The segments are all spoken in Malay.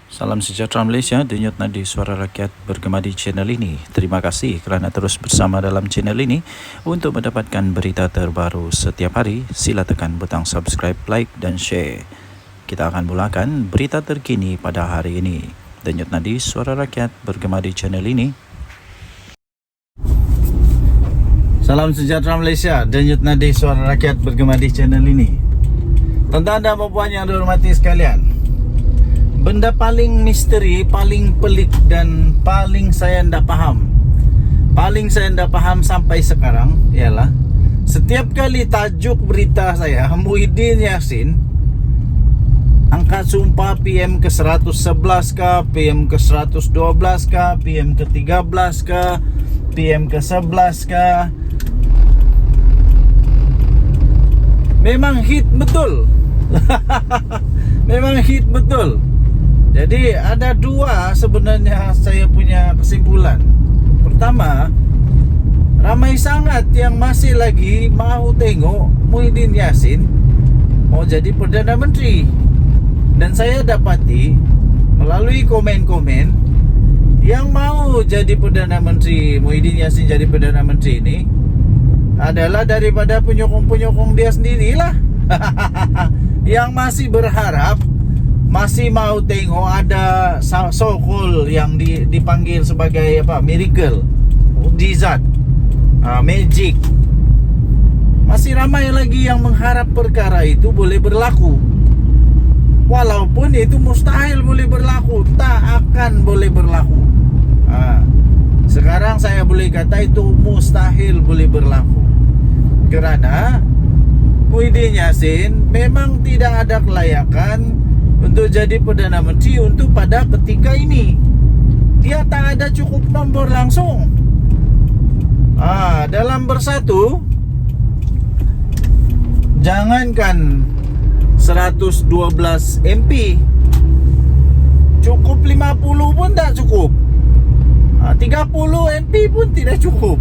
Salam sejahtera Malaysia, denyut nadi suara rakyat bergema di channel ini. Terima kasih kerana terus bersama dalam channel ini. Untuk mendapatkan berita terbaru setiap hari, sila tekan butang subscribe, like dan share. Kita akan mulakan berita terkini pada hari ini. Denyut nadi suara rakyat bergema di channel ini. Salam sejahtera Malaysia, denyut nadi suara rakyat bergema di channel ini. Tuan-tuan dan puan yang dihormati sekalian, benda paling misteri, paling pelik dan paling saya tidak faham sampai sekarang ialah setiap kali tajuk berita saya Muhyiddin Yassin angkat sumpah PM ke-111 kah, PM ke-112 kah, PM ke-13 kah, PM ke-11 kah, memang hit betul. Memang hit betul. Jadi ada dua sebenarnya saya punya kesimpulan. Pertama, ramai sangat yang masih lagi mahu tengok Muhyiddin Yassin mau jadi Perdana Menteri. Dan saya dapati melalui komen-komen yang mau jadi Perdana Menteri, Muhyiddin Yassin jadi Perdana Menteri ini adalah daripada penyokong-penyokong dia sendirilah. Yang masih berharap, masih mau tengok ada so-called yang dipanggil sebagai apa, miracle, mukjizat, magic. Masih ramai lagi yang mengharap perkara itu boleh berlaku. Walaupun itu mustahil boleh berlaku, tak akan boleh berlaku. Sekarang saya boleh kata itu mustahil boleh berlaku. Kerana Muhyiddin Yassin memang tidak ada kelayakan untuk jadi Perdana Menteri untuk pada ketika ini. Dia tak ada cukup nombor langsung. Dalam bersatu, jangankan 112 MP, cukup 50 pun tak cukup, 30 MP pun tidak cukup,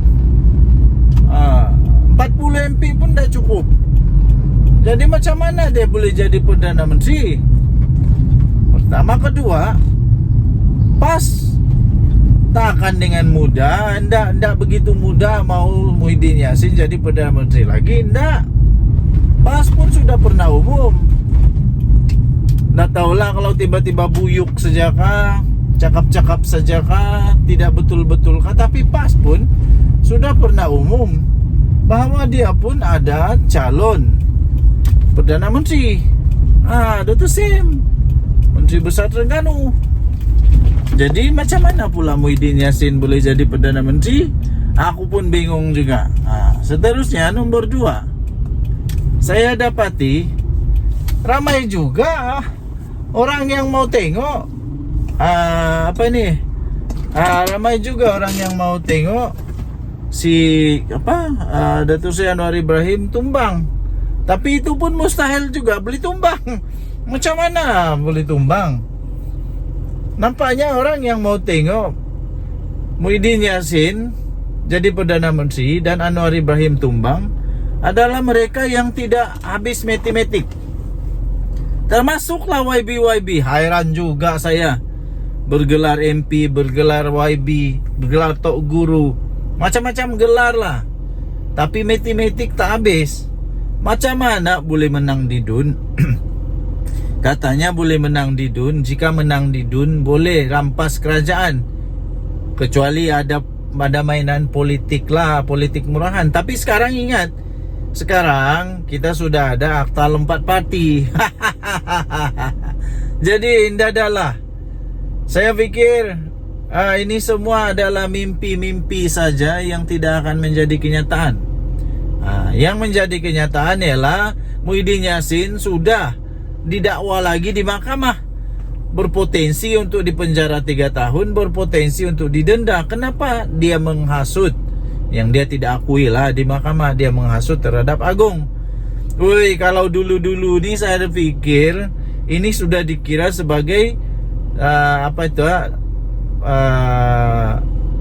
40 MP pun tak cukup. Jadi macam mana dia boleh jadi Perdana Menteri? Pertama, kedua, pas tak akan dengan mudah. Tidak begitu mudah mau Muhyiddin Yassin jadi Perdana Menteri lagi. Tidak. Pas pun sudah pernah umum. Tak tahulah kalau tiba-tiba buyuk sajakah, cakap-cakap sajakah, tidak betul-betul kah. Tapi pas pun sudah pernah umum bahawa dia pun ada calon Perdana Menteri. Itu same, Menteri Besar Terengganu. Jadi macam mana pula Muhyiddin Yassin boleh jadi Perdana Menteri? Aku pun bingung juga. Seterusnya, nombor 2, saya dapati ramai juga orang yang mau tengok ramai juga orang yang mau tengok si Datuk Seri Anwar Ibrahim tumbang. Tapi itu pun mustahil juga boleh tumbang. Macam mana boleh tumbang? Nampaknya orang yang mau tengok Muhyiddin Yassin jadi Perdana Menteri dan Anwar Ibrahim tumbang adalah mereka yang tidak habis matematik. Termasuklah YB. Hairan juga saya. Bergelar MP, bergelar YB, bergelar Tok Guru, macam-macam gelar lah. Tapi matematik tak habis. Macam mana boleh menang di DUN? Katanya boleh menang di DUN. Jika menang di DUN boleh rampas kerajaan, kecuali ada mainan politik lah, politik murahan. Tapi sekarang ingat, sekarang kita sudah ada akta 4 parti. Jadi indahlah. Saya fikir ini semua adalah mimpi-mimpi saja yang tidak akan menjadi kenyataan. Yang menjadi kenyataan ialah Muhyiddin Yassin sudah didakwa lagi di mahkamah, berpotensi untuk dipenjara 3 tahun, berpotensi untuk didenda. Kenapa? Dia menghasut yang dia tidak akui lah di mahkamah. Dia menghasut terhadap Agong. Kalau dulu-dulu ni saya fikir ini sudah dikira sebagai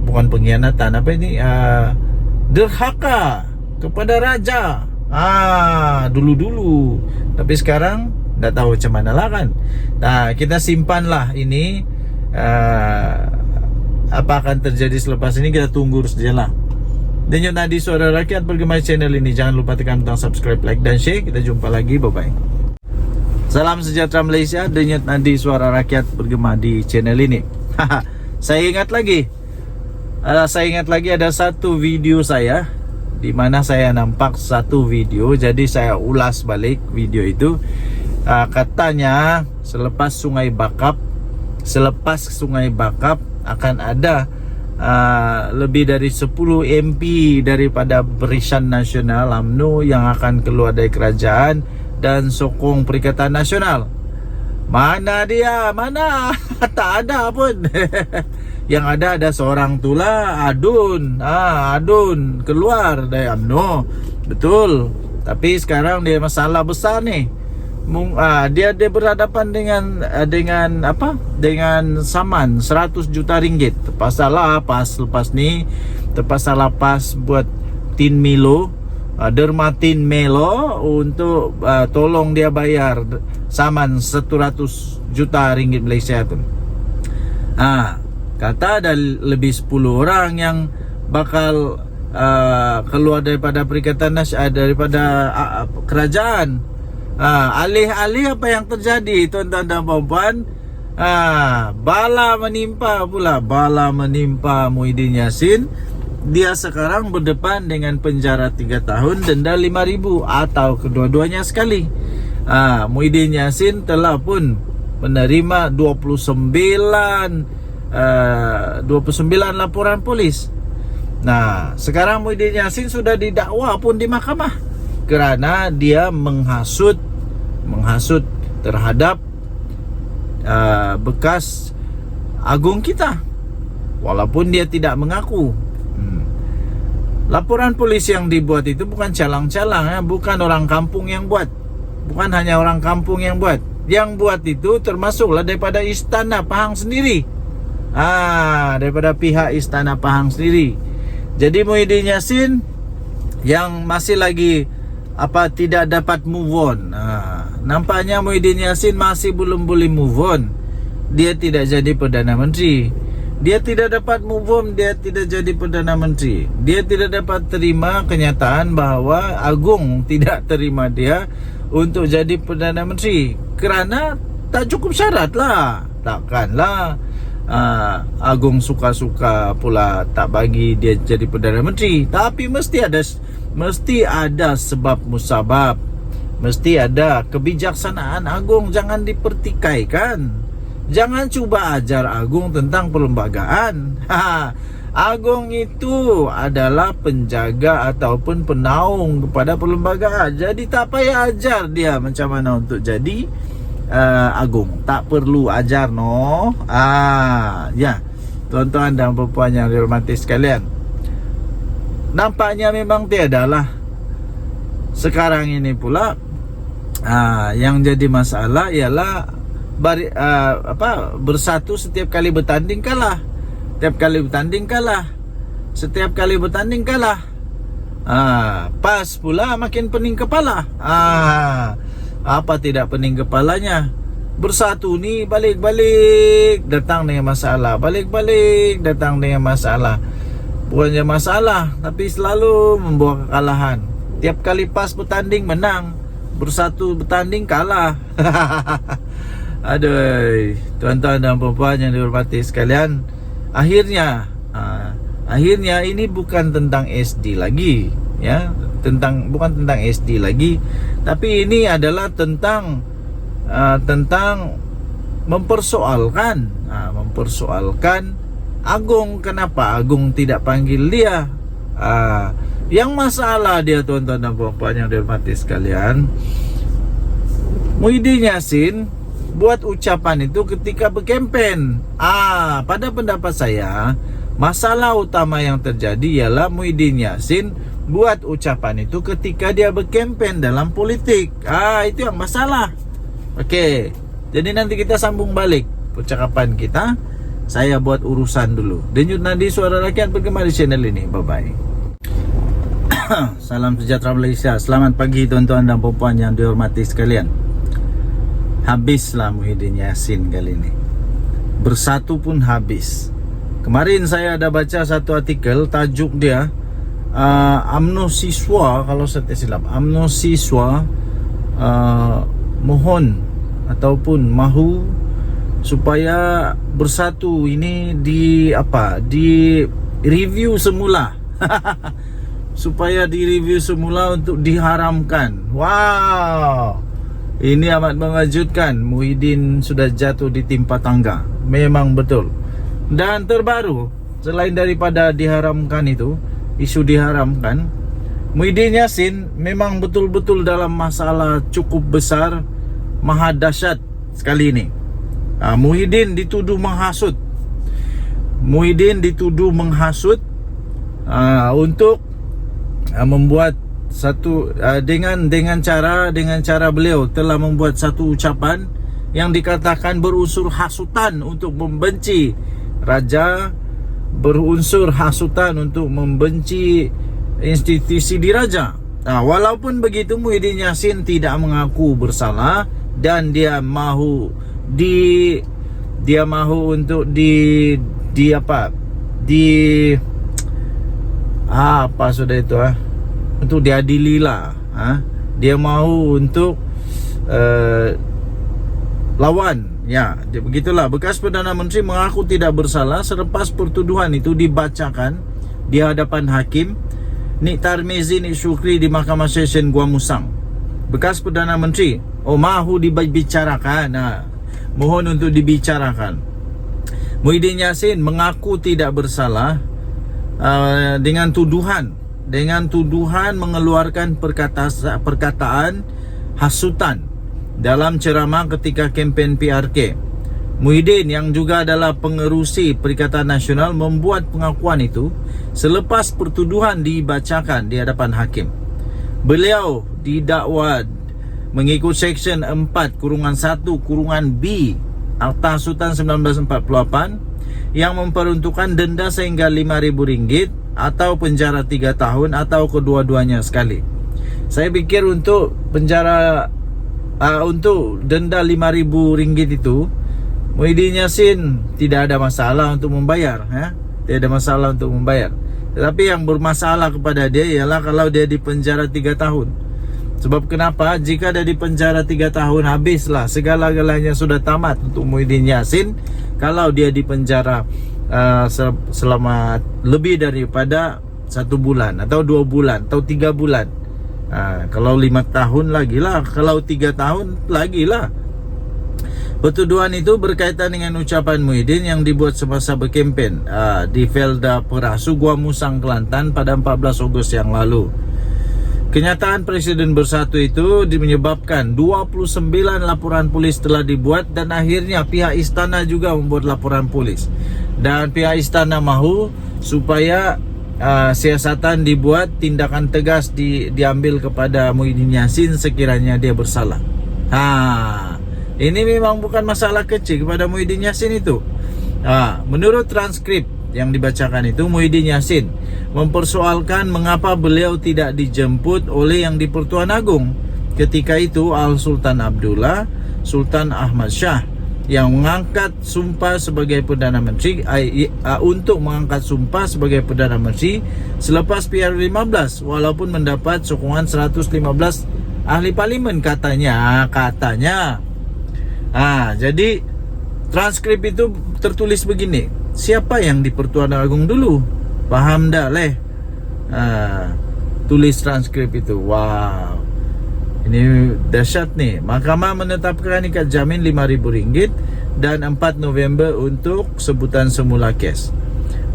bukan pengkhianatan, derhaka kepada raja. Dulu-dulu. Tapi sekarang Nggak tahu macam mana lah kan. Nah, kita simpanlah ini. Apa akan terjadi selepas ini kita tunggu saja lah. Denyut Nadi Suara Rakyat bergema channel ini. Jangan lupa tekan butang subscribe, like dan share. Kita jumpa lagi, bye bye. Salam sejahtera Malaysia. Denyut Nadi Suara Rakyat bergema di channel ini. Saya ingat lagi ada satu video saya di mana saya nampak satu video. Jadi saya ulas balik video itu. Katanya selepas Sungai Bakap akan ada lebih dari 10 MP daripada Barisan Nasional UMNO yang akan keluar dari kerajaan dan sokong Perikatan Nasional. Mana dia? Mana? Tak ada pun. Yang ada seorang tulah Adun. Adun keluar dari UMNO. Betul. Tapi sekarang dia masalah besar nih. Dia berhadapan dengan saman 100 juta ringgit. Terpaksa lepas ni buat Tin Milo, Derma Tin Melo untuk tolong dia bayar saman 100 juta ringgit Malaysia tu. Kata ada lebih 10 orang yang bakal keluar daripada Perikatan Nasional, daripada kerajaan. Alih-alih apa yang terjadi, tuan-tuan dan puan-puan, bala menimpa Muhyiddin Yassin. Dia sekarang berdepan dengan penjara 3 tahun, denda 5,000 atau kedua-duanya sekali. Muhyiddin Yassin telah pun menerima 29 laporan polis. Nah, sekarang Muhyiddin Yassin sudah didakwa pun di mahkamah kerana dia menghasut terhadap bekas agung kita, walaupun dia tidak mengaku. Laporan polis yang dibuat itu bukan calang-calang, bukan orang kampung yang buat, bukan hanya orang kampung yang buat. Yang buat itu termasuklah daripada Istana Pahang sendiri, daripada pihak Istana Pahang sendiri. Jadi Muhyiddin Yassin yang masih lagi tidak dapat move on. Nampaknya Muhyiddin Yassin masih belum boleh move on. Dia tidak jadi Perdana Menteri. Dia tidak dapat move on, dia tidak jadi Perdana Menteri. Dia tidak dapat terima kenyataan bahawa Agung tidak terima dia untuk jadi Perdana Menteri kerana tak cukup syarat lah. Takkanlah Agung suka-suka pula tak bagi dia jadi Perdana Menteri. Tapi mesti ada sebab musabab, mesti ada kebijaksanaan Agung. Jangan dipertikaikan. Jangan cuba ajar Agung tentang perlembagaan. Agung itu adalah penjaga ataupun penaung kepada perlembagaan. Jadi tak payah ajar dia macam mana untuk jadi Agung. Tak perlu ajar ya, tuan-tuan dan puan-puan yang dihormati sekalian, nampaknya memang tiadalah. Sekarang ini pula yang jadi masalah ialah bersatu setiap kali bertanding kalah. Setiap kali bertanding kalah. Pas pula makin pening kepala. Apa tidak pening kepalanya? Bersatu ni balik-balik datang dengan masalah, balik-balik datang dengan masalah. Bukannya masalah, tapi selalu membawa kekalahan. Tiap kali pas bertanding menang, bersatu bertanding kalah. Aduh, tuan-tuan dan puan-puan yang dihormati sekalian, akhirnya ini bukan tentang SD lagi, ya, bukan tentang SD lagi, tapi ini adalah tentang mempersoalkan Agung. Kenapa Agung tidak panggil dia? Yang masalah dia, tuan-tuan dan puan-puan yang dihormati sekalian, Muhyiddin Yassin buat ucapan itu ketika berkempen. Pada pendapat saya, masalah utama yang terjadi ialah Muhyiddin Yassin buat ucapan itu ketika dia berkempen dalam politik. Itu yang masalah. Okey, jadi nanti kita sambung balik percakapan kita. Saya buat urusan dulu. Denyut Nadi Suara Rakyat bergema di channel ini. Bye bye. Salam sejahtera Malaysia. Selamat pagi tuan-tuan dan puan-puan yang dihormati sekalian. Habislah Muhyiddin Yassin kali ini. Bersatu pun habis. Kemarin saya ada baca satu artikel, tajuk dia UMNO siswa, kalau saya tak silap, UMNO siswa mohon ataupun mahu supaya bersatu. Ini di review semula. Supaya di review semula untuk diharamkan. Wow, ini amat mengejutkan. Muhyiddin sudah jatuh di timpa tangga. Memang betul. Dan terbaru, selain daripada diharamkan itu, isu diharamkan, Muhyiddin Yassin memang betul-betul dalam masalah cukup besar, maha dahsyat sekali ini. Muhyiddin dituduh menghasut. Muhyiddin dituduh menghasut untuk membuat satu dengan cara beliau telah membuat satu ucapan yang dikatakan berunsur hasutan untuk membenci raja, berunsur hasutan untuk membenci institusi diraja. Walaupun begitu, Muhyiddin Yassin tidak mengaku bersalah dan dia mahu untuk untuk diadili lah. Dia mahu untuk lawan. Ya, begitulah. Bekas Perdana Menteri mengaku tidak bersalah selepas pertuduhan itu dibacakan di hadapan hakim Nik Tarmizi Nik Syukri di Mahkamah Session Gua Musang. Bekas Perdana Menteri mahu dibicarakan. Mohon untuk dibicarakan. Muhyiddin Yassin mengaku tidak bersalah dengan tuduhan mengeluarkan perkataan hasutan dalam ceramah ketika kempen PRK. Muhyiddin yang juga adalah pengerusi Perikatan Nasional membuat pengakuan itu selepas pertuduhan dibacakan di hadapan hakim. Beliau didakwa mengikut Seksyen 4-1-B Akta Hasutan 1948 yang memperuntukkan denda sehingga RM5.000 atau penjara 3 tahun atau kedua-duanya sekali. Saya pikir untuk penjara untuk denda RM5.000 itu, Muhyiddin Yassin tidak ada masalah untuk membayar, tidak ada masalah untuk membayar. Tetapi yang bermasalah kepada dia ialah kalau dia di penjara 3 tahun. Sebab kenapa? Jika dia di penjara 3 tahun, habislah segala-galanya, sudah tamat untuk Muhyiddin Yassin. Kalau dia di penjara selama lebih daripada 1 bulan atau 2 bulan atau 3 bulan. Kalau 5 tahun lagi lah, kalau 3 tahun lagi lah. Pertuduhan itu berkaitan dengan ucapan Muhyiddin yang dibuat semasa berkempen di Felda Perasu, Gua Musang, Kelantan pada 14 Ogos yang lalu. Kenyataan Presiden Bersatu itu menyebabkan 29 laporan polis telah dibuat dan akhirnya pihak istana juga membuat laporan polis. Dan pihak istana mahu supaya siasatan dibuat, tindakan tegas diambil kepada Muhyiddin Yassin sekiranya dia bersalah. Ini memang bukan masalah kecil kepada Muhyiddin Yassin itu. Menurut transkrip yang dibacakan itu, Muhyiddin Yassin mempersoalkan mengapa beliau tidak dijemput oleh yang di-Pertuan Agong. Ketika itu Al Sultan Abdullah, Sultan Ahmad Shah yang mengangkat sumpah sebagai Perdana Menteri untuk mengangkat sumpah sebagai Perdana Menteri selepas PR15 walaupun mendapat sokongan 115 ahli parlimen katanya. Jadi transkrip itu tertulis begini. Siapa yang di Pertuan Agong dulu? Paham dah leh? Tulis transkrip itu. Wow, ini dahsyat nih. Mahkamah menetapkan ikat jamin RM5.000 dan 4 November untuk sebutan semula kes.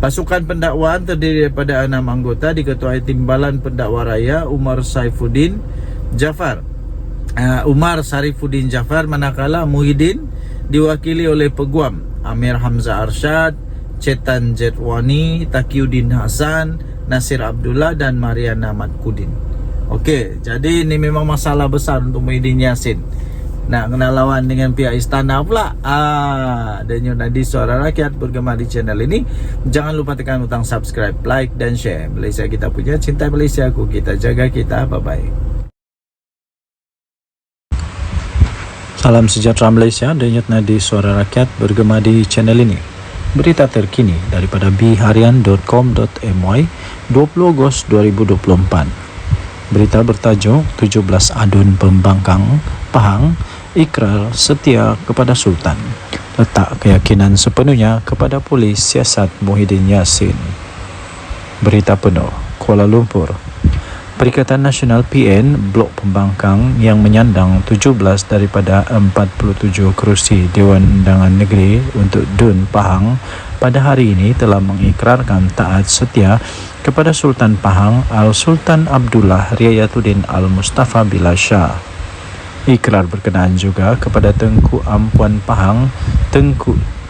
Pasukan pendakwaan terdiri daripada 6 anggota diketuai Timbalan Pendakwa Raya Umar Sarifuddin Jafar, manakala Muhyiddin diwakili oleh peguam Amir Hamzah Arsyad, Chetan Jetwani, Taqiyuddin Hasan, Nasir Abdullah dan Mariana Matkudin. Okey, jadi ini memang masalah besar untuk Muhyiddin Yassin. Nak kena lawan dengan pihak istana pula. Dan Nadi Suara Rakyat bergema di channel ini. Jangan lupa tekan butang subscribe, like dan share. Malaysia kita punya, cinta Malaysia aku, kita jaga kita. Bye bye. Salam sejahtera Malaysia, denyut nadi suara rakyat bergema di channel ini. Berita terkini daripada bharian.com.my 20 Ogos 2024. Berita bertajuk 17 adun pembangkang Pahang ikrar setia kepada Sultan. Letak keyakinan sepenuhnya kepada polis siasat Muhyiddin Yassin. Berita penuh Kuala Lumpur. Perikatan Nasional PN Blok Pembangkang yang menyandang 17 daripada 47 kerusi Dewan Undangan Negeri untuk DUN Pahang pada hari ini telah mengikrarkan taat setia kepada Sultan Pahang Al-Sultan Abdullah Riayatuddin Al-Mustafa Billah Shah. Ikrar berkenaan juga kepada Tengku Ampuan Pahang,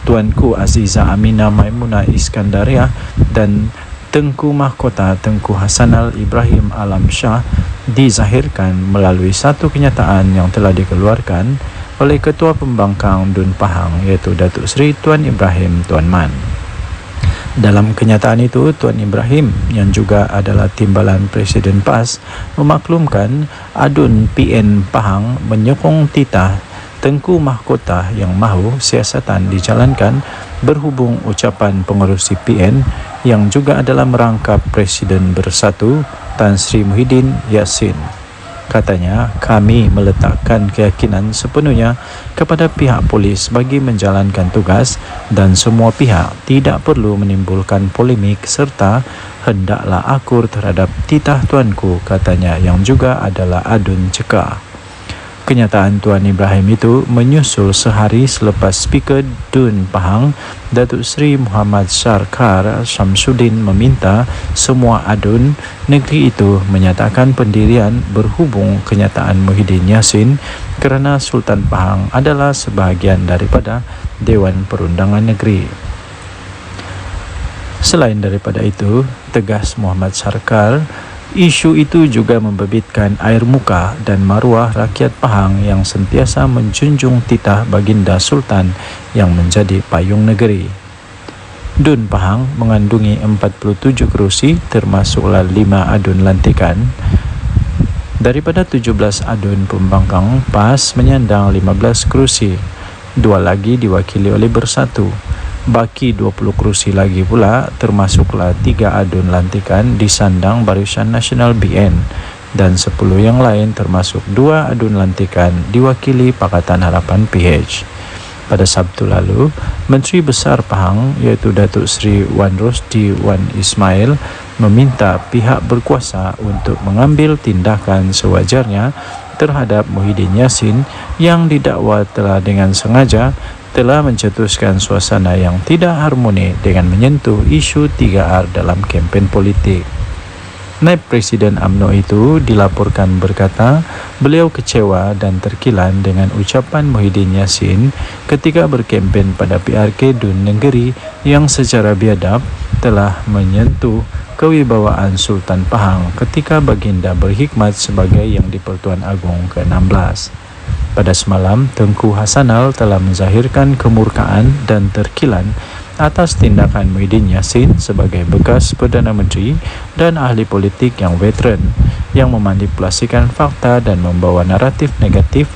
Tuanku Aziza Aminah Maimunah Iskandariah dan Tengku Mahkota Tengku Hasanal Ibrahim Alam Shah dizahirkan melalui satu kenyataan yang telah dikeluarkan oleh Ketua Pembangkang DUN Pahang iaitu Datuk Seri Tuan Ibrahim Tuan Man. Dalam kenyataan itu, Tuan Ibrahim yang juga adalah timbalan Presiden PAS memaklumkan adun PN Pahang menyokong titah Tengku Mahkota yang mahu siasatan dijalankan berhubung ucapan pengerusi PN yang juga adalah merangkap Presiden Bersatu Tan Sri Muhyiddin Yassin. Katanya, kami meletakkan keyakinan sepenuhnya kepada pihak polis bagi menjalankan tugas dan semua pihak tidak perlu menimbulkan polemik serta hendaklah akur terhadap titah tuanku, katanya yang juga adalah adun cekah. Kenyataan Tuan Ibrahim itu menyusul sehari selepas Speaker DUN Pahang Datuk Seri Muhammad Sarkar Syamsuddin meminta semua adun negeri itu menyatakan pendirian berhubung kenyataan Muhyiddin Yassin kerana Sultan Pahang adalah sebahagian daripada Dewan Perundangan Negeri. Selain daripada itu, tegas Muhammad Sarkar, isu itu juga membabitkan air muka dan maruah rakyat Pahang yang sentiasa menjunjung titah baginda Sultan yang menjadi payung negeri. DUN Pahang mengandungi 47 kerusi termasuklah 5 adun lantikan. Daripada 17 adun pembangkang, PAS menyandang 15 kerusi, 2 lagi diwakili oleh Bersatu. Baki 20 kerusi lagi pula termasuklah 3 adun lantikan disandang Barisan Nasional BN dan 10 yang lain termasuk 2 adun lantikan diwakili Pakatan Harapan PH. Pada Sabtu lalu, Menteri Besar Pahang iaitu Datuk Seri Wan Rosdi Wan Ismail meminta pihak berkuasa untuk mengambil tindakan sewajarnya terhadap Muhyiddin Yassin yang didakwa telah dengan sengaja telah mencetuskan suasana yang tidak harmoni dengan menyentuh isu 3R dalam kempen politik. Naib Presiden UMNO itu dilaporkan berkata beliau kecewa dan terkilan dengan ucapan Muhyiddin Yassin ketika berkempen pada PRK DUN Negeri yang secara biadab telah menyentuh kewibawaan Sultan Pahang ketika baginda berkhidmat sebagai Yang di-Pertuan Agong ke-16. Pada semalam, Tengku Hasanal telah menzahirkan kemurkaan dan terkilan atas tindakan Muhyiddin Yassin sebagai bekas Perdana Menteri dan ahli politik yang veteran yang memanipulasikan fakta dan membawa naratif negatif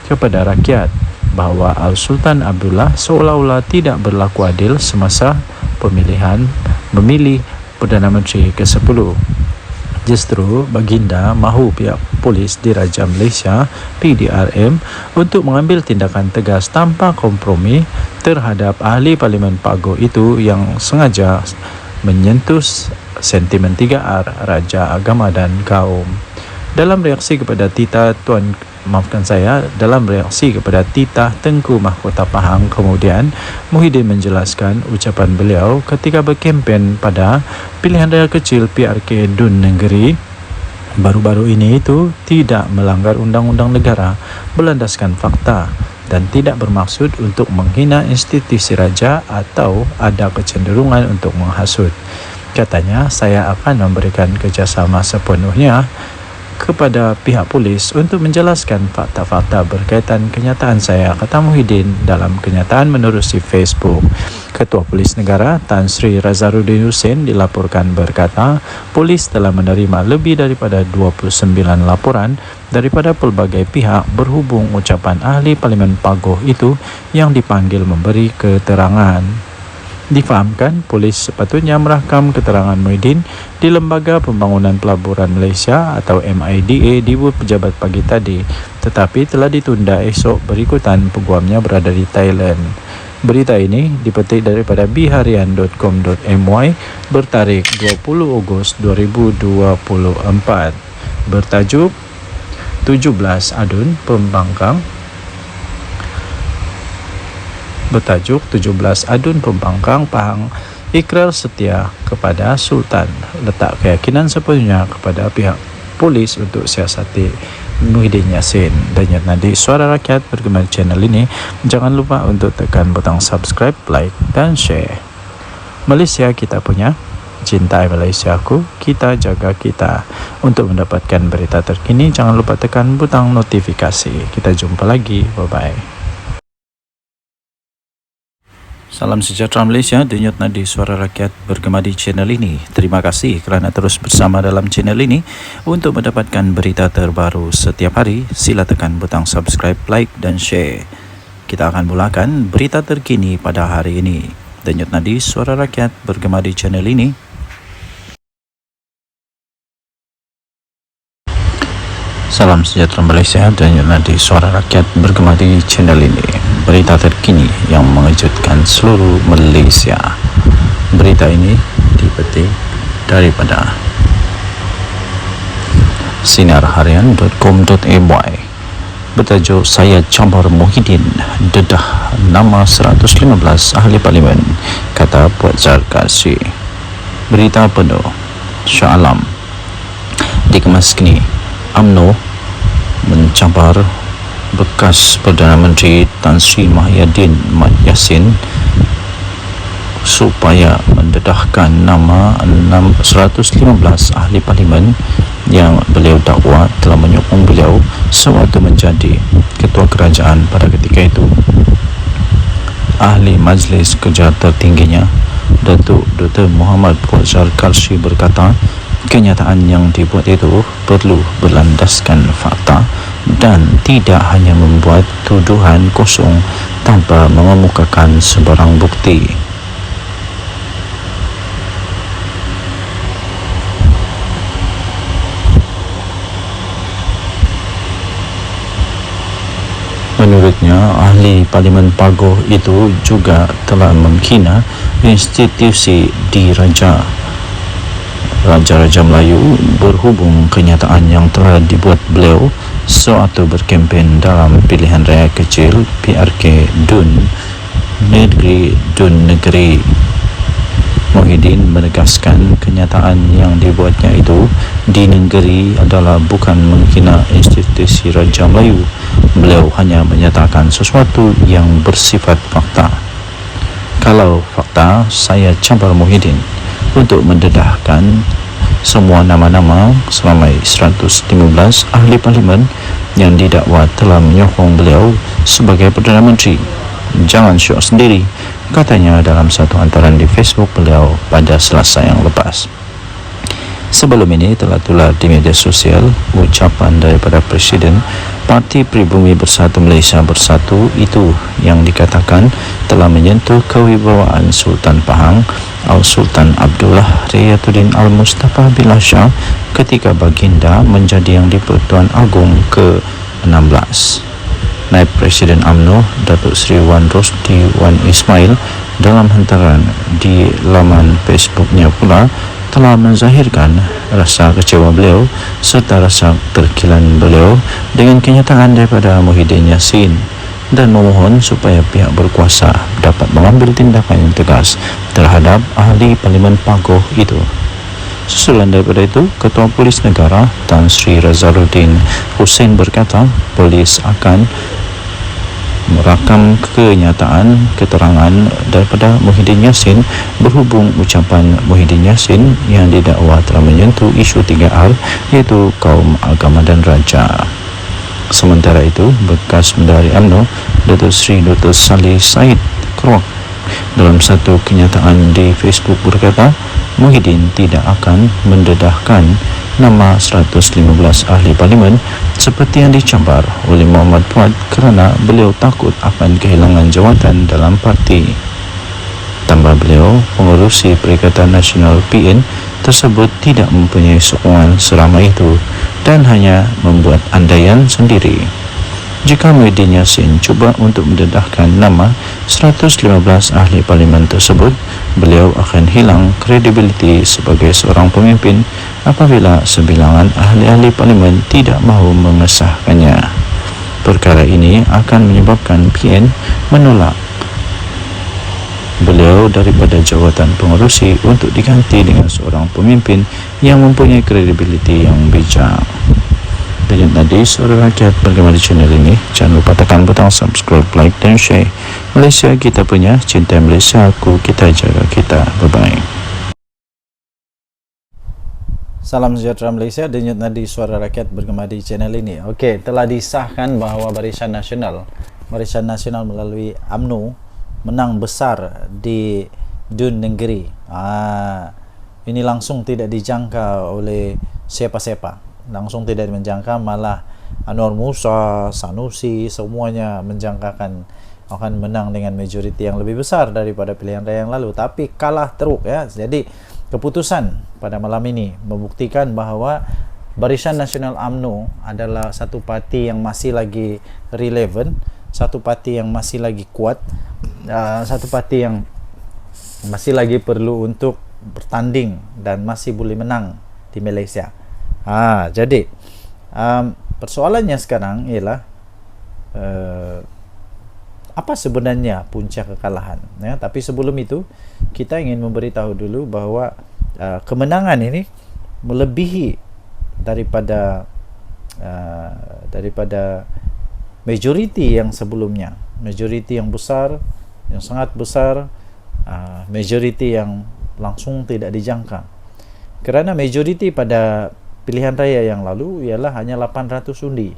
kepada rakyat bahawa Al-Sultan Abdullah seolah-olah tidak berlaku adil semasa pemilihan memilih Perdana Menteri ke-10. Justru baginda mahu pihak polis Diraja Malaysia PDRM untuk mengambil tindakan tegas tanpa kompromi terhadap ahli Parlimen Pago itu yang sengaja menyentuh sentimen 3R, Raja, Agama dan Kaum. Dalam reaksi kepada titah Tengku Mahkota Pahang, kemudian Muhyiddin menjelaskan ucapan beliau ketika berkempen pada pilihan raya kecil PRK DUN Negeri baru-baru ini itu tidak melanggar undang-undang negara, berlandaskan fakta dan tidak bermaksud untuk menghina institusi raja atau ada kecenderungan untuk menghasut. Katanya, saya akan memberikan kerjasama sepenuhnya kepada pihak polis untuk menjelaskan fakta-fakta berkaitan kenyataan saya, kata Muhyiddin dalam kenyataan menerusi Facebook. Ketua Polis Negara Tan Sri Razaruddin Hussein dilaporkan berkata, polis telah menerima lebih daripada 29 laporan daripada pelbagai pihak berhubung ucapan ahli Parlimen Pagoh itu yang dipanggil memberi keterangan. Difahamkan, polis sepatutnya merakam keterangan Muhyiddin di Lembaga Pembangunan Pelaburan Malaysia atau MIDA di pejabat pagi tadi, tetapi telah ditunda esok berikutan peguamnya berada di Thailand. Berita ini dipetik daripada biharian.com.my bertarikh 20 Ogos 2024. Bertajuk 17 Adun Pembangkang Pahang ikrar setia kepada Sultan, letak keyakinan sepenuhnya kepada pihak polis untuk siasati Muhyiddin Yassin. Dan nanti Suara Rakyat bergema di channel ini. Jangan lupa untuk tekan butang subscribe, like dan share. Malaysia kita punya, cintai Malaysiaku, kita jaga kita. Untuk mendapatkan berita terkini, jangan lupa tekan butang notifikasi. Kita jumpa lagi, bye bye. Salam sejahtera Malaysia, denyut nadi Suara Rakyat bergema di channel ini. Terima kasih kerana terus bersama dalam channel ini. Untuk mendapatkan berita terbaru setiap hari, sila tekan butang subscribe, like dan share. Kita akan mulakan berita terkini pada hari ini. Denyut nadi Suara Rakyat bergema di channel ini. Salam sejahtera Malaysia, denyut nadi Suara Rakyat bergema di channel ini. Berita terkini yang mengejutkan seluruh Malaysia. Berita ini dipetik daripada sinarharian.com.my bertajuk Saya Campur Muhyiddin dedah nama 115 ahli parlimen, kata Puan Zarkasi. Berita penuh Shah Alam dikemas kini. UMNO mencampur bekas Perdana Menteri Tan Sri Muhyiddin Yassin supaya mendedahkan nama 115 ahli parlimen yang beliau dakwa telah menyokong beliau sewaktu menjadi ketua kerajaan pada ketika itu. Ahli Majlis Kerja tertingginya, Datuk Dr. Muhammad Fawzal Karshi berkata, kenyataan yang dibuat itu perlu berlandaskan fakta dan tidak hanya membuat tuduhan kosong tanpa mengemukakan sebarang bukti. Menurutnya, ahli Parlimen Pagoh itu juga telah menghina institusi diraja Raja-Raja Melayu berhubung kenyataan yang telah dibuat beliau sewaktu berkempen dalam pilihan raya kecil PRK Dun Negeri. Muhyiddin menegaskan kenyataan yang dibuatnya itu di negeri adalah bukan menghina institusi Raja Melayu. Beliau hanya menyatakan sesuatu yang bersifat fakta. Kalau fakta, saya campur Muhyiddin untuk mendedahkan semua nama-nama selama 115 ahli parlimen yang didakwa telah menyokong beliau sebagai Perdana Menteri. Jangan syok sendiri, katanya dalam satu hantaran di Facebook beliau pada Selasa yang lepas. Sebelum ini telah tular di media sosial ucapan daripada Presiden Parti Pribumi Bersatu Malaysia Bersatu itu yang dikatakan telah menyentuh kewibawaan Sultan Pahang Al-Sultan Abdullah Riyatuddin Al-Mustafa Billah Shah ketika baginda menjadi Yang di-Pertuan Agong ke-16. Naib Presiden UMNO Datuk Seri Wan Rosdi Wan Ismail dalam hantaran di laman Facebooknya pula telah menzahirkan rasa kecewa beliau serta rasa terkilan beliau dengan kenyataan daripada Muhyiddin Yassin dan memohon supaya pihak berkuasa dapat mengambil tindakan yang tegas terhadap ahli Parlimen Pagoh itu. Susulan daripada itu, Ketua Polis Negara Tan Sri Razaruddin Hussein berkata polis akan merakam keterangan daripada Muhyiddin Yassin berhubung ucapan Muhyiddin Yassin yang didakwa telah menyentuh isu 3R iaitu kaum, agama dan raja. Sementara itu, bekas Bendahari UMNO Datuk Seri Dr. Salih Said Kroak Dalam satu kenyataan di Facebook berkata, Muhyiddin tidak akan mendedahkan nama 115 ahli parlimen seperti yang dicabar oleh Muhammad Fuad kerana beliau takut akan kehilangan jawatan dalam parti. Tambah beliau, pengerusi Perikatan Nasional PN tersebut tidak mempunyai sokongan seramai itu dan hanya membuat andaian sendiri. Jika Muhyiddin Yassin cuba untuk mendedahkan nama 115 ahli parlimen tersebut, beliau akan hilang kredibiliti sebagai seorang pemimpin apabila sebilangan ahli-ahli parlimen tidak mahu mengesahkannya. Perkara ini akan menyebabkan PN menolak beliau daripada jawatan pengerusi untuk diganti dengan seorang pemimpin yang mempunyai kredibiliti yang bijak. Denyut Nadi, Suara Rakyat, bergema di channel ini. Jangan lupa tekan butang subscribe, like dan share. Malaysia kita punya, cinta Malaysia aku, kita jaga kita. Bye-bye. Salam sejahtera Malaysia, Denyut Nadi, Suara Rakyat, bergema di channel ini. Okey, telah disahkan bahawa Barisan Nasional melalui UMNO menang besar di Dun Negeri. Ini langsung tidak dijangka oleh siapa-siapa. Langsung tidak menjangka, malah Anwar Musa, Sanusi, semuanya menjangkakan akan menang dengan majoriti yang lebih besar daripada pilihan raya yang lalu, tapi kalah teruk ya. Jadi keputusan pada malam ini membuktikan bahawa Barisan Nasional UMNO adalah satu parti yang masih lagi relevan, satu parti yang masih lagi kuat, satu parti yang masih lagi perlu untuk bertanding dan masih boleh menang di Malaysia. Jadi persoalannya sekarang ialah apa sebenarnya punca kekalahan ya? Tapi sebelum itu kita ingin memberitahu dulu bahawa kemenangan ini melebihi daripada majoriti yang sebelumnya, majoriti yang besar, yang sangat besar, majoriti yang langsung tidak dijangka. Kerana majoriti pada pilihan raya yang lalu ialah hanya 800 undi.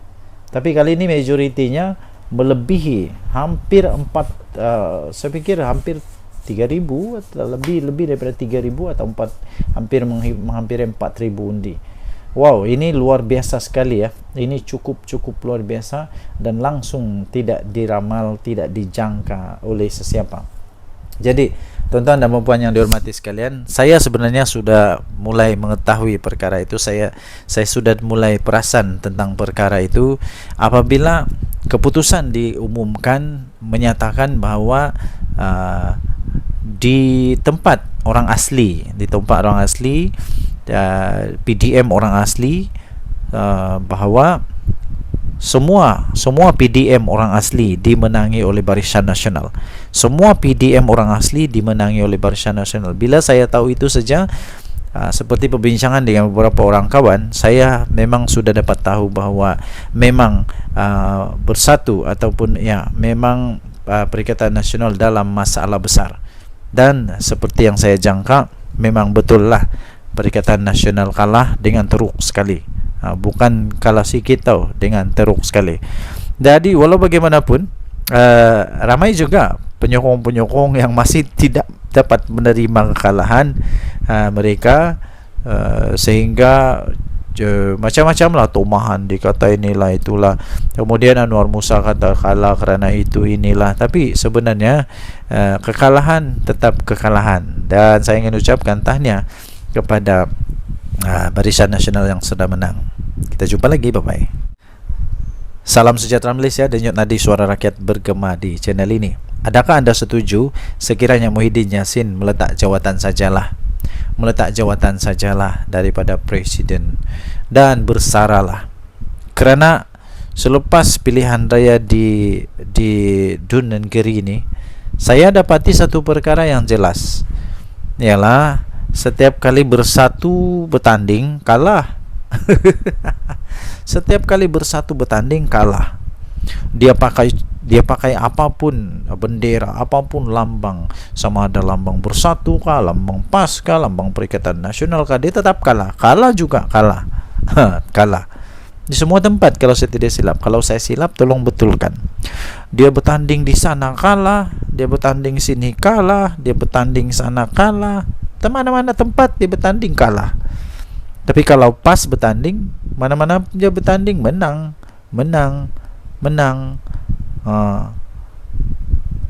Tapi kali ini majoritinya melebihi hampir saya fikir hampir 3,000 atau lebih daripada 3,000 atau hampir 4,000 undi. Wow, ini luar biasa sekali ya. Ini cukup luar biasa dan langsung tidak diramal, tidak dijangka oleh sesiapa. Jadi tuan-tuan dan puan yang dihormati sekalian, saya sebenarnya sudah mulai mengetahui perkara itu. Saya sudah mulai perasan tentang perkara itu apabila keputusan diumumkan menyatakan bahawa di tempat orang asli, PDM orang asli, bahawa semua PDM orang asli dimenangi oleh Barisan Nasional. Semua PDM orang asli dimenangi oleh Barisan Nasional. Bila saya tahu itu saja, seperti perbincangan dengan beberapa orang kawan, saya memang sudah dapat tahu bahawa memang bersatu ataupun ya memang Perikatan Nasional dalam masalah besar. Dan seperti yang saya jangka, memang betul lah Perikatan Nasional kalah dengan teruk sekali. Bukan kalah sikit tau, dengan teruk sekali. Jadi walau bagaimanapun ramai juga penyokong-penyokong yang masih tidak dapat menerima kekalahan mereka, sehingga macam-macam lah tomahan, dikata inilah itulah, kemudian Anwar Musa kata kalah kerana itu inilah. Tapi sebenarnya kekalahan tetap kekalahan, dan saya ingin ucapkan tahniah kepada Barisan Nasional yang sudah menang. Kita jumpa lagi, bye-bye. Salam sejahtera Malaysia, Denyut Nadi, Suara Rakyat, bergema di channel ini. Adakah anda setuju sekiranya Muhyiddin Yassin meletak jawatan sajalah daripada Presiden dan bersaralah? Kerana selepas pilihan raya di Dun Negeri ini, saya dapati satu perkara yang jelas, ialah setiap kali bersatu bertanding kalah. Setiap kali bersatu bertanding kalah. Dia pakai apapun bendera, apapun lambang, sama ada lambang Bersatu kah, lambang PAS kah, lambang Perikatan Nasional kah, dia tetap kalah. Kalah juga kalah. Kalah di semua tempat kalau saya tidak silap. Kalau saya silap tolong betulkan. Dia bertanding di sana kalah, dia bertanding sini kalah, dia bertanding sana kalah, mana-mana tempat dia bertanding kalah. Tapi kalau PAS bertanding, mana-mana dia bertanding menang.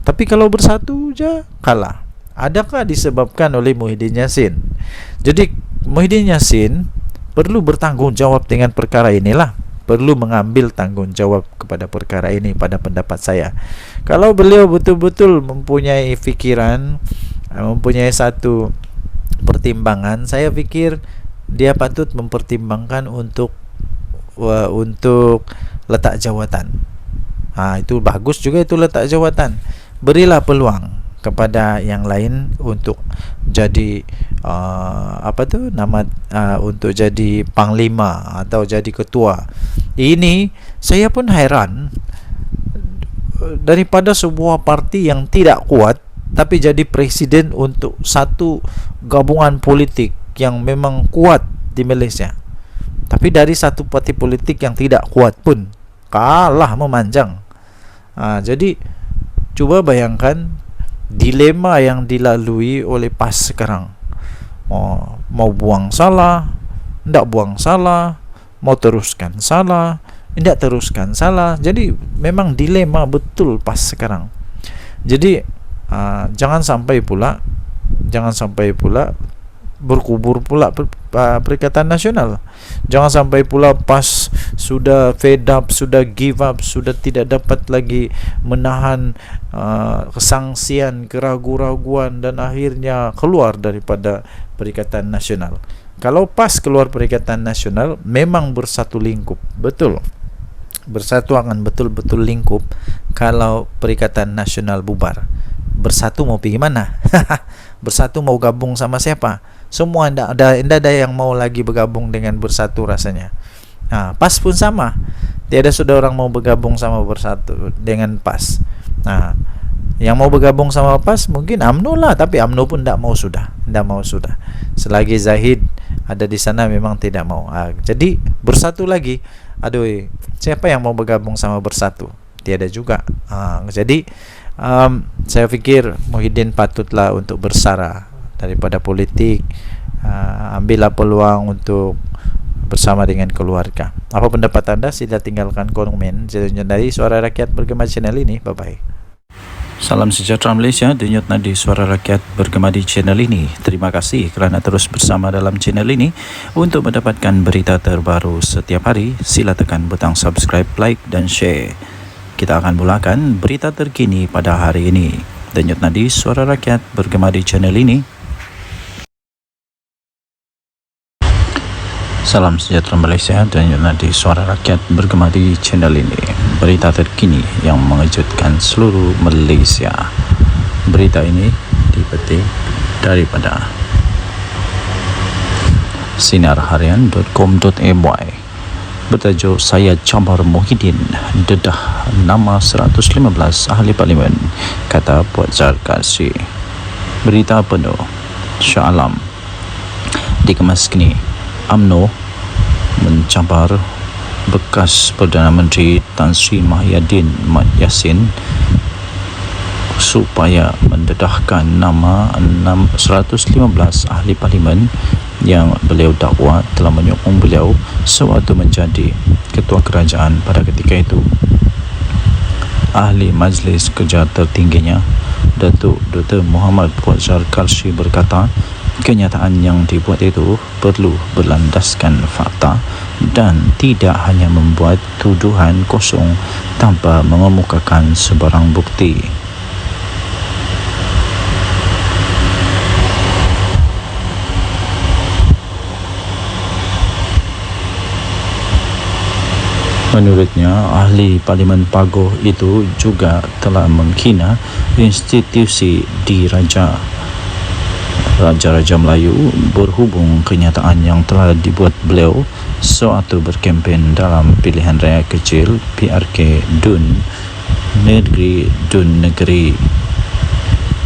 Tapi kalau bersatu je kalah. Adakah disebabkan oleh Muhyiddin Yassin? Jadi Muhyiddin Yassin perlu bertanggungjawab dengan perkara inilah, perlu mengambil tanggungjawab kepada perkara ini pada pendapat saya. Kalau beliau betul-betul mempunyai fikiran, mempunyai satu pertimbangan, saya pikir dia patut mempertimbangkan untuk letak jawatan. Itu bagus juga, itu letak jawatan. Berilah peluang kepada yang lain untuk jadi untuk jadi panglima atau jadi ketua. Ini saya pun heran, daripada sebuah parti yang tidak kuat tapi jadi presiden untuk satu gabungan politik yang memang kuat di Malaysia. Tapi dari satu parti politik yang tidak kuat pun kalah memanjang. Jadi cuba bayangkan dilema yang dilalui oleh PAS sekarang. Mau buang salah, tidak buang salah, mau teruskan salah, tidak teruskan salah. Jadi memang dilema betul PAS sekarang. Jadi jangan sampai pula berkubur pula Perikatan Nasional. Jangan sampai pula PAS sudah fed up, sudah give up, sudah tidak dapat lagi menahan kesangsian, keraguan-raguan dan akhirnya keluar daripada Perikatan Nasional. Kalau PAS keluar Perikatan Nasional, memang bersatu lingkup, betul. Bersatu akan betul-betul lingkup. Kalau Perikatan Nasional bubar, bersatu mau pergi mana? Bersatu mau gabung sama siapa? Semua tidak ada yang mau lagi bergabung dengan bersatu rasanya. PAS pun sama. Tiada sudah orang mau bergabung sama bersatu dengan PAS. Yang mau bergabung sama PAS mungkin UMNO lah, tapi UMNO pun tidak mau sudah. Selagi Zahid ada di sana memang tidak mau. Jadi bersatu lagi. Siapa yang mau bergabung sama bersatu? Tiada juga. Jadi saya pikir Muhyiddin patutlah untuk bersara daripada politik. Ambillah peluang untuk bersama dengan keluarga. Apa pendapat anda? Sila tinggalkan komen dari Suara Rakyat Bergema channel ini. Bye bye. Salam sejahtera Malaysia, denyut nadi Suara Rakyat Bergema di channel ini. Terima kasih kerana terus bersama dalam channel ini. Untuk mendapatkan berita terbaru setiap hari, sila tekan butang subscribe, like dan share. Kita akan mulakan berita terkini pada hari ini. Denyut nadi Suara Rakyat Bergema di channel ini. Salam sejahtera Malaysia, denyut nadi Suara Rakyat Bergema di channel ini. Berita terkini yang mengejutkan seluruh Malaysia. Berita ini dipetik daripada sinarharian.com.my bertajuk Saya Cabar Muhyiddin dedah nama 115 ahli parlimen, kata Puan Zarkasi. Berita penuh Shah Alam dikemas kini. UMNO mencabar bekas Perdana Menteri Tan Sri Muhyiddin Yassin supaya mendedahkan nama 115 ahli parlimen yang beliau dakwa telah menyokong beliau sewaktu menjadi ketua kerajaan pada ketika itu. Ahli Majlis Kerja tertingginya, Datuk Dr. Muhammad Puan Zarkasi berkata, kenyataan yang dibuat itu perlu berlandaskan fakta dan tidak hanya membuat tuduhan kosong tanpa mengemukakan sebarang bukti. Menurutnya, ahli Parlimen Pagoh itu juga telah menghina institusi diraja Raja-Raja Melayu berhubung kenyataan yang telah dibuat beliau sewaktu berkempen dalam pilihan raya kecil PRK Dun Negeri.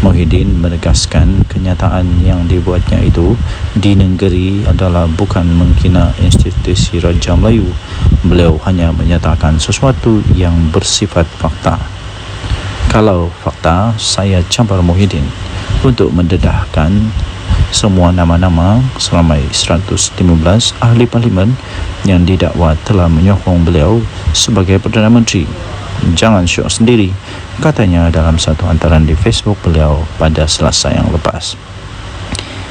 Muhyiddin menegaskan kenyataan yang dibuatnya itu di negeri adalah bukan menghina institusi Raja Melayu. Beliau hanya menyatakan sesuatu yang bersifat fakta. Kalau fakta, saya cabar Muhyiddin untuk mendedahkan semua nama-nama seramai 115 ahli parlimen yang didakwa telah menyokong beliau sebagai Perdana Menteri. Jangan syok sendiri, katanya dalam satu hantaran di Facebook beliau pada Selasa yang lepas.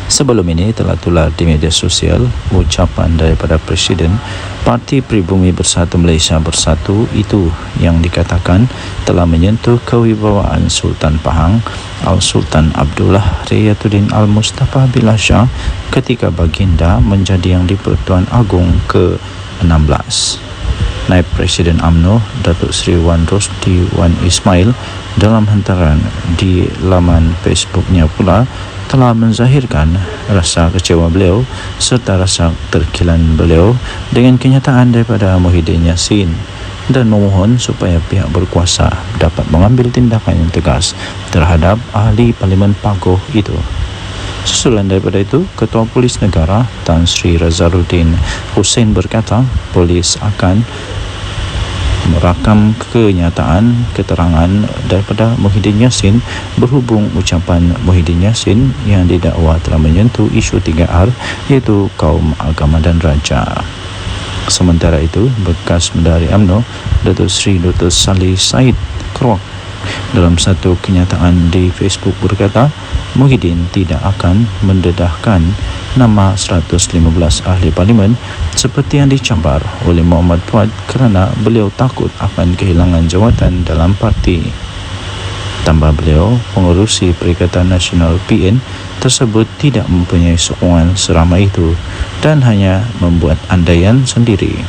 Sebelum ini telah tular di media sosial ucapan daripada Presiden Parti Pribumi Bersatu Malaysia Bersatu itu yang dikatakan telah menyentuh kewibawaan Sultan Pahang Al-Sultan Abdullah Riyatuddin Al-Mustafa Billah Shah ketika baginda menjadi Yang di-Pertuan Agong ke-16. Naib Presiden UMNO Datuk Seri Wan Rosdi Wan Ismail dalam hantaran di laman Facebooknya pula telah menzahirkan rasa kecewa beliau serta rasa terkilan beliau dengan kenyataan daripada Muhyiddin Yassin dan memohon supaya pihak berkuasa dapat mengambil tindakan yang tegas terhadap ahli parlimen Pagoh itu. Susulan daripada itu, Ketua Polis Negara Tan Sri Razaluddin Hussein berkata polis akan merakam kenyataan keterangan daripada Muhyiddin Yassin berhubung ucapan Muhyiddin Yassin yang didakwa telah menyentuh isu 3R iaitu kaum, agama dan raja. Sementara itu, bekas Menteri UMNO Datuk Seri Dr. Salih Said Keruak dalam satu kenyataan di Facebook berkata Muhyiddin tidak akan mendedahkan nama 115 ahli parlimen seperti yang dicabar oleh Muhammad Fuad kerana beliau takut akan kehilangan jawatan dalam parti. Tambah beliau, pengerusi Perikatan Nasional PN tersebut tidak mempunyai sokongan seramai itu dan hanya membuat andaian sendiri.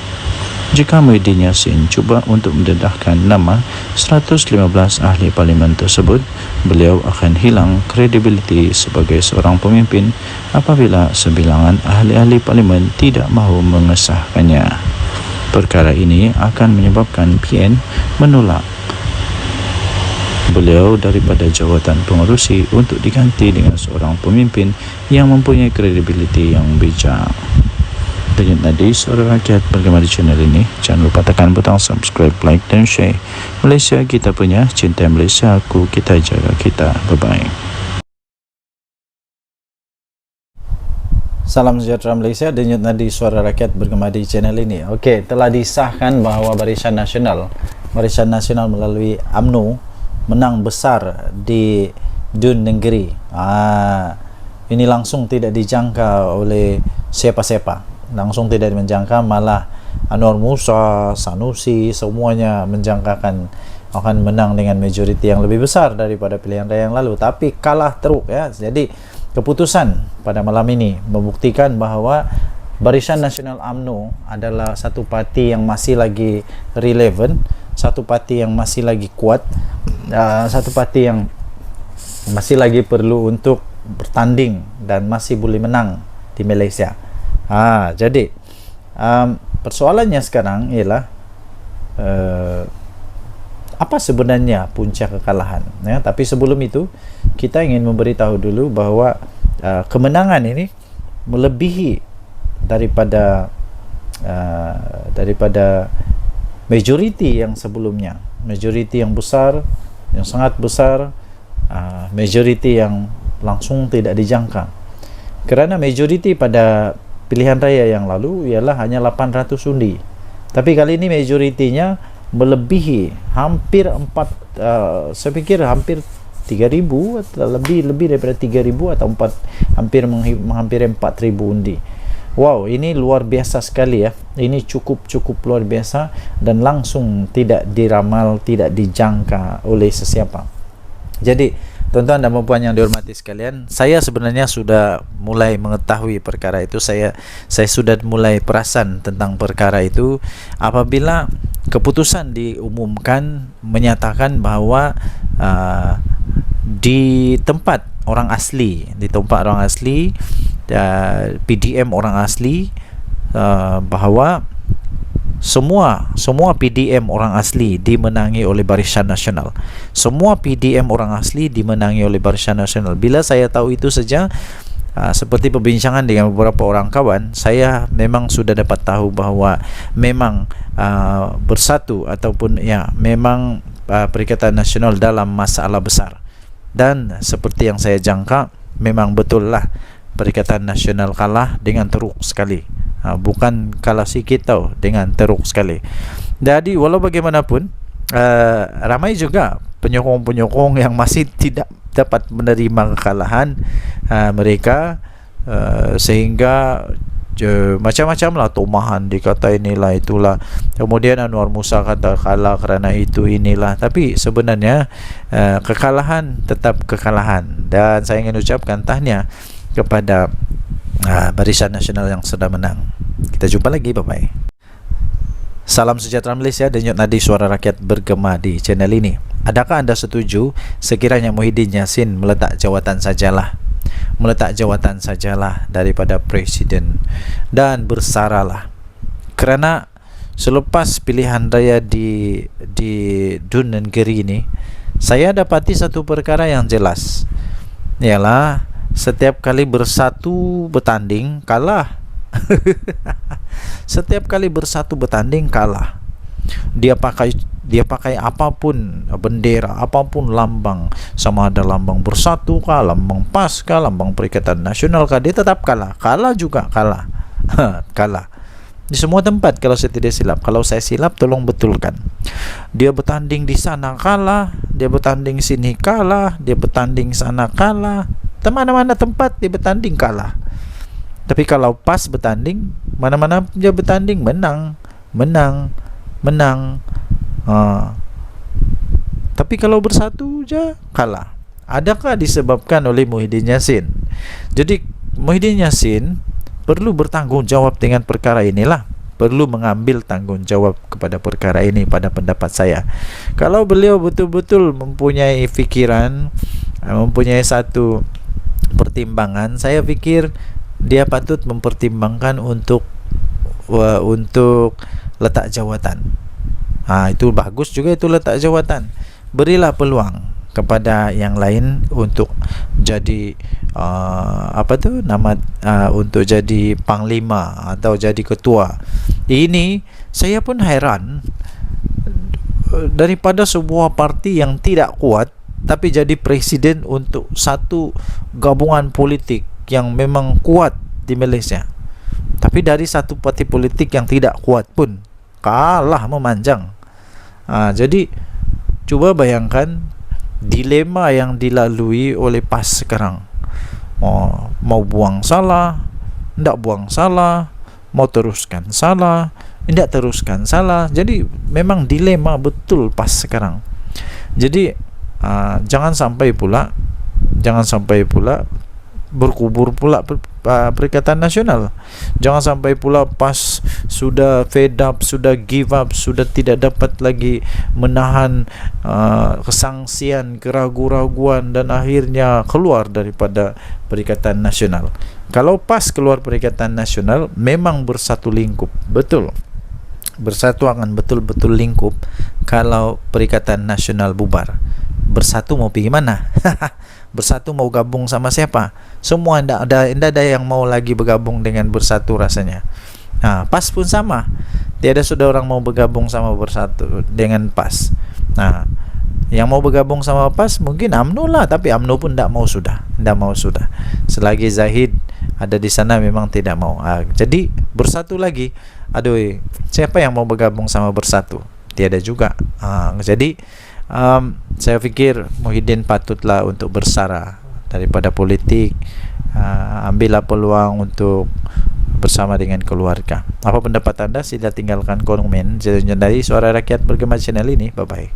Jika Muhyiddin Yassin cuba untuk mendedahkan nama 115 ahli parlimen tersebut, beliau akan hilang kredibiliti sebagai seorang pemimpin apabila sebilangan ahli-ahli parlimen tidak mahu mengesahkannya. Perkara ini akan menyebabkan PN menolak beliau daripada jawatan pengerusi untuk diganti dengan seorang pemimpin yang mempunyai kredibiliti yang bijak. Denyut nadi suara rakyat bergema di channel ini. Jangan lupa tekan butang subscribe, like dan share. Malaysia kita punya, cinta Malaysia aku, kita jaga kita. Bye-bye. Salam sejahtera Malaysia, denyut nadi suara rakyat bergema di channel ini. Okey, telah disahkan bahawa Barisan Nasional melalui UMNO menang besar di Dun Negeri. Ini langsung tidak dijangka oleh siapa-siapa. Langsung tidak menjangka, malah Anwar Musa, Sanusi, semuanya menjangkakan akan menang dengan majoriti yang lebih besar daripada pilihan raya yang lalu, tapi kalah teruk ya. Jadi keputusan pada malam ini membuktikan bahawa Barisan Nasional UMNO adalah satu parti yang masih lagi relevan, satu parti yang masih lagi kuat, satu parti yang masih lagi perlu untuk bertanding dan masih boleh menang di Malaysia. Jadi persoalannya sekarang ialah apa sebenarnya punca kekalahan ya? Tapi sebelum itu kita ingin memberitahu dulu bahawa kemenangan ini melebihi daripada majoriti yang sebelumnya, majoriti yang besar, yang sangat besar, majoriti yang langsung tidak dijangka. Kerana majoriti pada pilihan raya yang lalu ialah hanya 800 undi, tapi kali ini majoritinya melebihi hampir saya fikir hampir 3,000 atau lebih daripada 3,000 atau hampir 4,000 undi. Wow, ini luar biasa sekali ya. Ini cukup luar biasa dan langsung tidak diramal, tidak dijangka oleh sesiapa. Jadi tuan-tuan dan puan yang dihormati sekalian, saya sebenarnya sudah mulai mengetahui perkara itu. Saya sudah mulai perasan tentang perkara itu apabila keputusan diumumkan menyatakan bahawa di tempat orang asli, PDM orang asli, bahawa semua PDM orang asli dimenangi oleh Barisan Nasional. Semua PDM orang asli dimenangi oleh Barisan Nasional. Bila saya tahu itu saja, seperti perbincangan dengan beberapa orang kawan, saya memang sudah dapat tahu bahawa memang bersatu ataupun ya memang Perikatan Nasional dalam masalah besar. Dan seperti yang saya jangka, memang betul lah Perikatan Nasional kalah dengan teruk sekali. Bukan kalah sikit tau, dengan teruk sekali. Jadi walau bagaimanapun, ramai juga penyokong-penyokong yang masih tidak dapat menerima kekalahan mereka, sehingga macam-macam lah tumahan, dikata inilah itulah, kemudian Anwar Musa kata kalah kerana itu inilah. Tapi sebenarnya kekalahan tetap kekalahan, dan saya ingin ucapkan tahniah kepada Barisan Nasional yang sudah menang. Kita jumpa lagi, bye bye. Salam sejahtera Malaysia, denyut nadi suara rakyat bergema di channel ini. Adakah anda setuju sekiranya Muhyiddin Yassin meletak jawatan sajalah daripada Presiden dan bersaralah? Kerana selepas pilihan raya di Dun Negeri ini, saya dapati satu perkara yang jelas, ialah setiap kali bersatu bertanding kalah. Setiap kali bersatu bertanding kalah. Dia pakai apapun bendera, apapun lambang, sama ada lambang Bersatu kah, lambang PAS kah, lambang Perikatan Nasional kah, dia tetap kalah. Kalah juga kalah. Kalah di semua tempat kalau saya tidak silap. Kalau saya silap tolong betulkan. Dia bertanding di sana kalah, dia bertanding sini kalah, dia bertanding sana kalah, mana-mana tempat dia bertanding kalah. Tapi kalau PAS bertanding, mana-mana dia bertanding menang. Tapi kalau Bersatu je kalah. Adakah disebabkan oleh Muhyiddin Yassin? Jadi Muhyiddin Yassin perlu bertanggungjawab dengan perkara inilah, perlu mengambil tanggungjawab kepada perkara ini pada pendapat saya. Kalau beliau betul-betul mempunyai fikiran, mempunyai satu pertimbangan, saya fikir dia patut mempertimbangkan untuk letak jawatan. Itu bagus juga, itu letak jawatan. Berilah peluang kepada yang lain untuk jadi untuk jadi panglima atau jadi ketua. Ini saya pun heran, daripada sebuah parti yang tidak kuat tapi jadi presiden untuk satu gabungan politik yang memang kuat di Malaysia. Tapi dari satu parti politik yang tidak kuat pun kalah memanjang. Jadi cuba bayangkan dilema yang dilalui oleh PAS sekarang. Mau buang salah, tidak buang salah, mau teruskan salah, tidak teruskan salah. Jadi memang dilema betul PAS sekarang. Jadi jangan sampai pula berkubur pula Perikatan Nasional. Jangan sampai pula PAS sudah fed up, sudah give up, sudah tidak dapat lagi menahan kesangsian, keraguan-raguan, dan akhirnya keluar daripada Perikatan Nasional. Kalau PAS keluar Perikatan Nasional, memang bersatu lingkup, betul. Bersatu akan betul-betul lingkup. Kalau Perikatan Nasional bubar, Bersatu mau pergi mana? Bersatu mau gabung sama siapa? Semua tidak ada yang mau lagi bergabung dengan Bersatu rasanya. PAS pun sama. Tiada sudah orang mau bergabung sama Bersatu dengan PAS. Yang mau bergabung sama PAS mungkin UMNO lah, tapi UMNO pun tidak mau sudah. Selagi Zahid ada di sana memang tidak mau. Jadi Bersatu lagi. Aduh, siapa yang mau bergabung sama Bersatu? Tiada juga. Jadi saya fikir Muhyiddin patutlah untuk bersara daripada politik. Ambillah peluang untuk bersama dengan keluarga. Apa pendapat anda? Sila tinggalkan komen. Dari Suara Rakyat Bergema channel ini. Bye bye.